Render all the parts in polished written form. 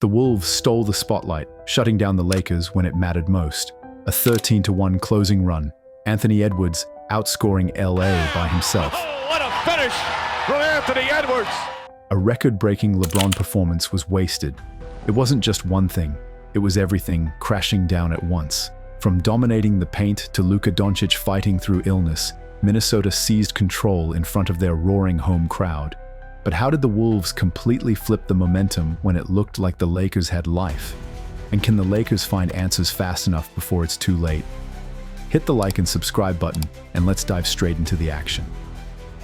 The Wolves stole the spotlight, shutting down the Lakers when it mattered most. A 13-1 closing run. Anthony Edwards outscoring LA by himself. Oh, what a finish from Anthony Edwards! A record-breaking LeBron performance was wasted. It wasn't just one thing, it was everything crashing down at once. From dominating the paint to Luca Doncic fighting through illness, Minnesota seized control in front of their roaring home crowd. But how did the Wolves completely flip the momentum when it looked like the Lakers had life? And can the Lakers find answers fast enough before it's too late? Hit the like and subscribe button, and let's dive straight into the action.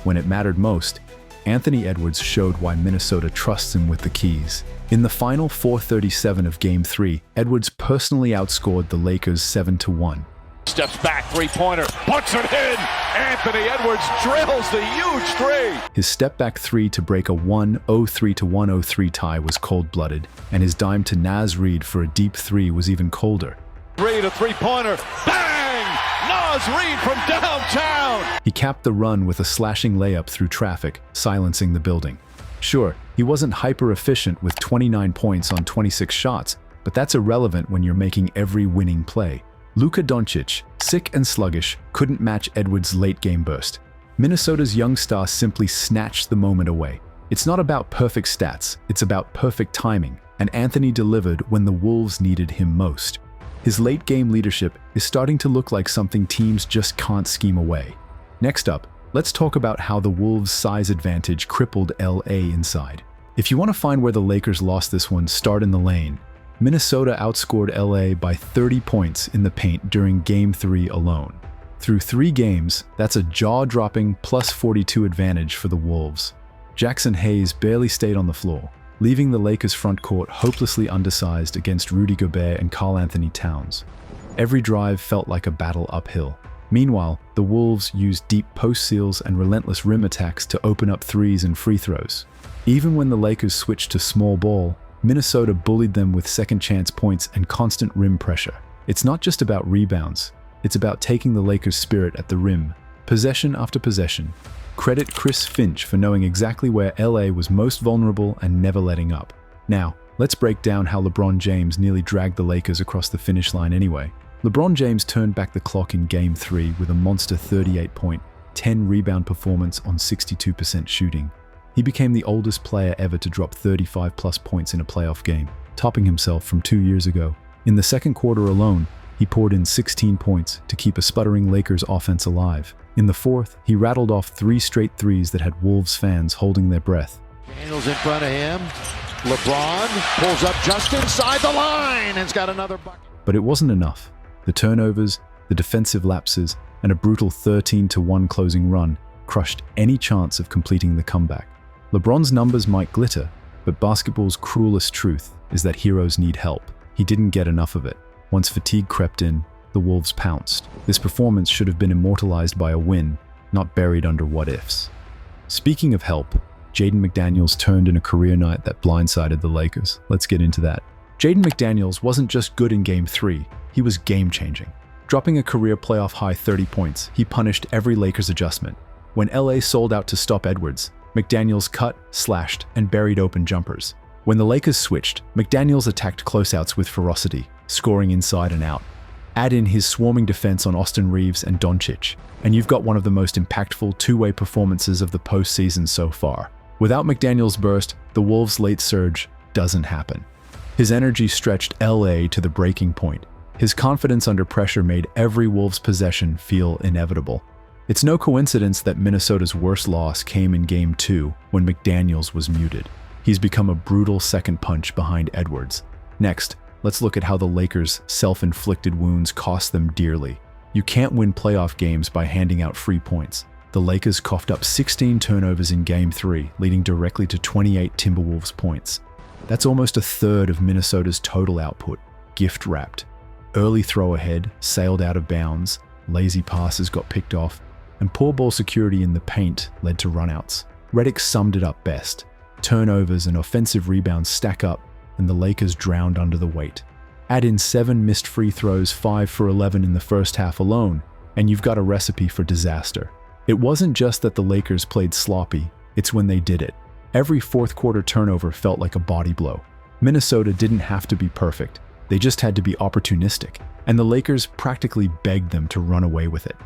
When it mattered most, Anthony Edwards showed why Minnesota trusts him with the keys. In the final 4:37 of Game 3, Edwards personally outscored the Lakers 7-1. Steps back, three-pointer, puts it in! Anthony Edwards drills the huge three! His step-back three to break a 103-103 tie was cold-blooded, and his dime to Naz Reid for a deep three was even colder. Reid, a three-pointer, bang! Naz Reid from downtown! He capped the run with a slashing layup through traffic, silencing the building. Sure, he wasn't hyper-efficient with 29 points on 26 shots, but that's irrelevant when you're making every winning play. Luca Doncic, sick and sluggish, couldn't match Edwards' late-game burst. Minnesota's young star simply snatched the moment away. It's not about perfect stats, it's about perfect timing, and Anthony delivered when the Wolves needed him most. His late-game leadership is starting to look like something teams just can't scheme away. Next up, let's talk about how the Wolves' size advantage crippled LA inside. If you want to find where the Lakers lost this one, start in the lane. Minnesota outscored LA by 30 points in the paint during Game 3 alone. Through 3 games, that's a jaw-dropping plus 42 advantage for the Wolves. Jackson Hayes barely stayed on the floor, leaving the Lakers' front court hopelessly undersized against Rudy Gobert and Karl-Anthony Towns. Every drive felt like a battle uphill. Meanwhile, the Wolves used deep post seals and relentless rim attacks to open up threes and free throws. Even when the Lakers switched to small ball, Minnesota bullied them with second-chance points and constant rim pressure. It's not just about rebounds, it's about taking the Lakers' spirit at the rim, possession after possession. Credit Chris Finch for knowing exactly where LA was most vulnerable and never letting up. Now, let's break down how LeBron James nearly dragged the Lakers across the finish line anyway. LeBron James turned back the clock in Game 3 with a monster 38-point, 10-rebound performance on 62% shooting. He became the oldest player ever to drop 35-plus points in a playoff game, topping himself from 2 years ago. In the second quarter alone, he poured in 16 points to keep a sputtering Lakers offense alive. In the fourth, he rattled off 3 straight threes that had Wolves fans holding their breath. Daniels in front of him. LeBron pulls up just inside the line and has got another bucket. But it wasn't enough. The turnovers, the defensive lapses, and a brutal 13-1 closing run crushed any chance of completing the comeback. LeBron's numbers might glitter, but basketball's cruelest truth is that heroes need help. He didn't get enough of it. Once fatigue crept in, the Wolves pounced. This performance should have been immortalized by a win, not buried under what-ifs. Speaking of help, Jaden McDaniels turned in a career night that blindsided the Lakers. Let's get into that. Jaden McDaniels wasn't just good in Game 3, he was game-changing. Dropping a career playoff-high 30 points, he punished every Lakers adjustment. When LA sold out to stop Edwards, McDaniels cut, slashed, and buried open jumpers. When the Lakers switched, McDaniels attacked closeouts with ferocity, scoring inside and out. Add in his swarming defense on Austin Reeves and Doncic, and you've got one of the most impactful two-way performances of the postseason so far. Without McDaniels' burst, the Wolves' late surge doesn't happen. His energy stretched LA to the breaking point. His confidence under pressure made every Wolves possession feel inevitable. It's no coincidence that Minnesota's worst loss came in Game 2 when McDaniels was muted. He's become a brutal second punch behind Edwards. Next, let's look at how the Lakers' self-inflicted wounds cost them dearly. You can't win playoff games by handing out free points. The Lakers coughed up 16 turnovers in Game 3, leading directly to 28 Timberwolves points. That's almost a third of Minnesota's total output, gift-wrapped. Early throw ahead sailed out of bounds, lazy passes got picked off, and poor ball security in the paint led to runouts. Redick summed it up best. Turnovers and offensive rebounds stack up, and the Lakers drowned under the weight. Add in 7 missed free throws, 5 for 11 in the first half alone, and you've got a recipe for disaster. It wasn't just that the Lakers played sloppy, it's when they did it. Every fourth quarter turnover felt like a body blow. Minnesota didn't have to be perfect. They just had to be opportunistic, and the Lakers practically begged them to run away with it.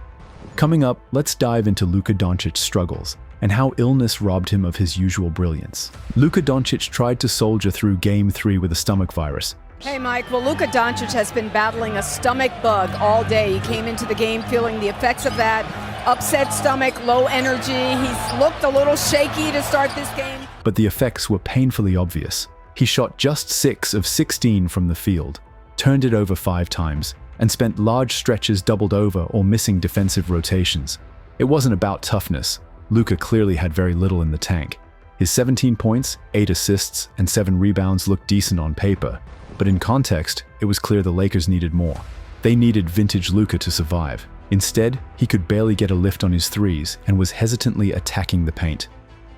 Coming up, let's dive into Luca Doncic's struggles and how illness robbed him of his usual brilliance. Luca Doncic tried to soldier through Game 3 with a stomach virus. Hey Mike, well Luca Doncic has been battling a stomach bug all day. He came into the game feeling the effects of that. Upset stomach, low energy. He's looked a little shaky to start this game. But the effects were painfully obvious. He shot just 6 of 16 from the field, turned it over 5 times, and spent large stretches doubled over or missing defensive rotations. It wasn't about toughness. Luca clearly had very little in the tank. His 17 points, 8 assists, and 7 rebounds looked decent on paper. But in context, it was clear the Lakers needed more. They needed vintage Luca to survive. Instead, he could barely get a lift on his threes and was hesitantly attacking the paint.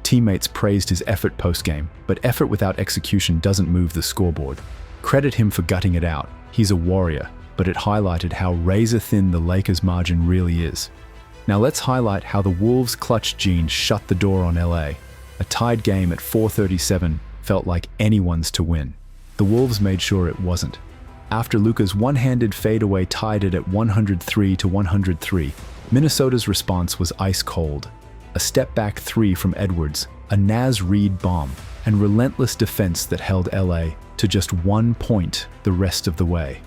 Teammates praised his effort post-game, but effort without execution doesn't move the scoreboard. Credit him for gutting it out. He's a warrior, but it highlighted how razor-thin the Lakers' margin really is. Now let's highlight how the Wolves' clutch genes shut the door on LA. A tied game at 437 felt like anyone's to win. The Wolves made sure it wasn't. After Luca's one-handed fadeaway tied it at 103-103, Minnesota's response was ice cold. A step-back 3 from Edwards, a Naz Reid bomb, and relentless defense that held LA to just 1 point the rest of the way.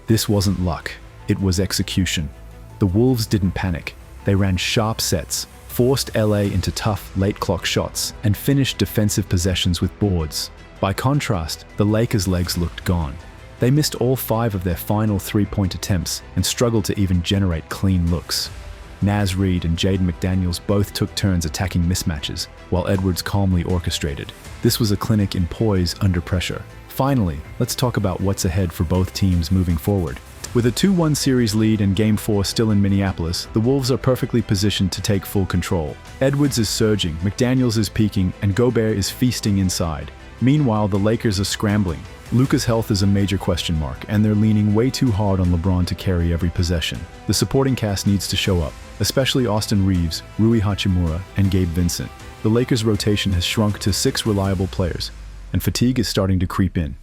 This wasn't luck, it was execution. The Wolves didn't panic. They ran sharp sets, forced LA into tough late-clock shots, and finished defensive possessions with boards. By contrast, the Lakers' legs looked gone. They missed all 5 of their final 3-point attempts and struggled to even generate clean looks. Naz Reid and Jaden McDaniels both took turns attacking mismatches, while Edwards calmly orchestrated. This was a clinic in poise under pressure. Finally, let's talk about what's ahead for both teams moving forward. With a 2-1 series lead and Game 4 still in Minneapolis, the Wolves are perfectly positioned to take full control. Edwards is surging, McDaniels is peaking, and Gobert is feasting inside. Meanwhile, the Lakers are scrambling. Luca's health is a major question mark, and they're leaning way too hard on LeBron to carry every possession. The supporting cast needs to show up, especially Austin Reeves, Rui Hachimura, and Gabe Vincent. The Lakers' rotation has shrunk to 6 reliable players, and fatigue is starting to creep in.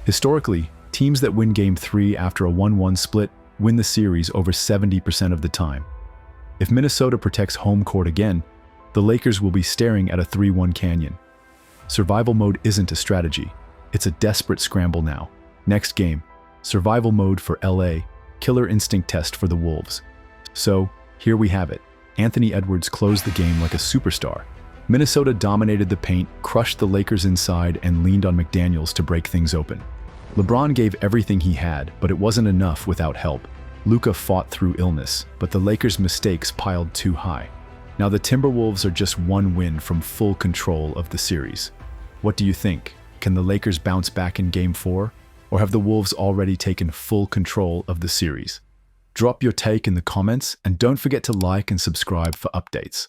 Historically, teams that win Game 3 after a 1-1 split win the series over 70% of the time. If Minnesota protects home court again, the Lakers will be staring at a 3-1 canyon. Survival mode isn't a strategy. It's a desperate scramble now. Next game, survival mode for LA, killer instinct test for the Wolves. So, here we have it. Anthony Edwards closed the game like a superstar. Minnesota dominated the paint, crushed the Lakers inside, and leaned on McDaniels to break things open. LeBron gave everything he had, but it wasn't enough without help. Luca fought through illness, but the Lakers' mistakes piled too high. Now the Timberwolves are just 1 win from full control of the series. What do you think? Can the Lakers bounce back in Game 4? Or have the Wolves already taken full control of the series? Drop your take in the comments, and don't forget to like and subscribe for updates.